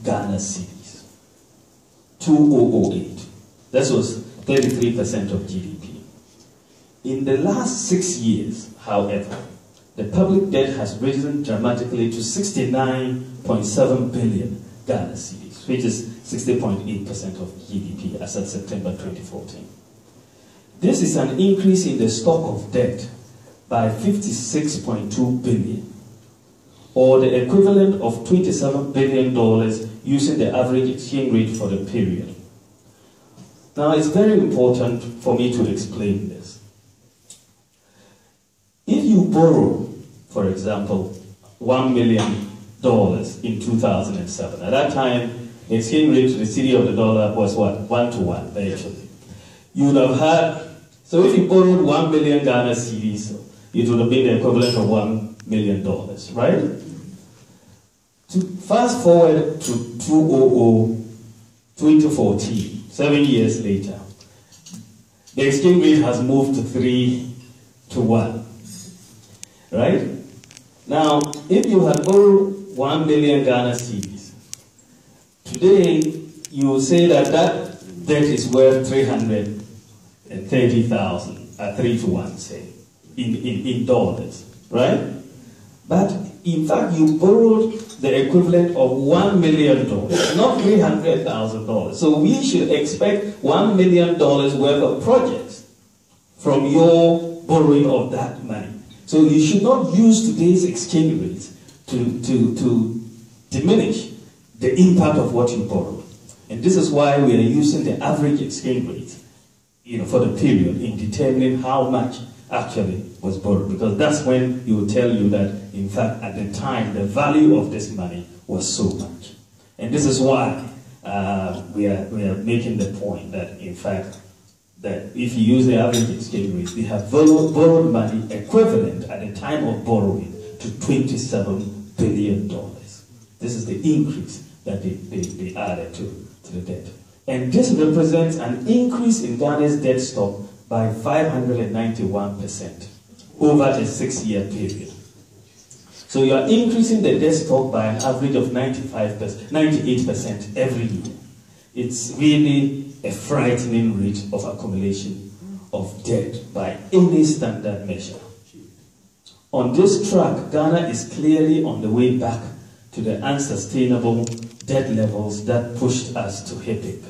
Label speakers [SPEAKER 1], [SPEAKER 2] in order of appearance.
[SPEAKER 1] Ghana cedis. 2008. This was 33% of GDP. In the last 6 years, however, the public debt has risen dramatically to 69.7 billion Ghana cedis, which is 60.8% of GDP as of September 2014. This is an increase in the stock of debt by 56.2 billion, or the equivalent of $27 billion using the average exchange rate for the period. Now, it's very important for me to explain this. If you borrow, for example, $1 million in 2007, at that time, the exchange rate to the cedi of the dollar was what? 1 to 1, virtually. You would have had, so if you borrowed 1 million Ghana cedis, it would have been the equivalent of $1 million, right? To fast forward to 2014, 7 years later, the exchange rate has moved to 3 to 1, right? Now, if you had borrowed 1 million Ghana cedis, today you will say that that debt is worth 330,000 at 3 to 1, say, in dollars, right? But in fact, you borrowed the equivalent of $1 million, not $300,000. So we should expect $1 million worth of projects from your borrowing of that money. So you should not use today's exchange rates to diminish the impact of what you borrow. And this is why we are using the average exchange rate, for the period in determining how much actually was borrowed, because that's when he will tell you that, in fact, at the time, the value of this money was so much. And this is why we are making the point that, in fact, that if you use the average exchange rate, they have borrowed money equivalent at the time of borrowing to $27 billion. This is the increase that they added to the debt. And this represents an increase in Ghana's debt stock by 591% over a 6-year period. So you are increasing the debt stock by an average of 98% every year. It's really a frightening rate of accumulation of debt by any standard measure. On this track, Ghana is clearly on the way back to the unsustainable debt levels that pushed us to HIPIC.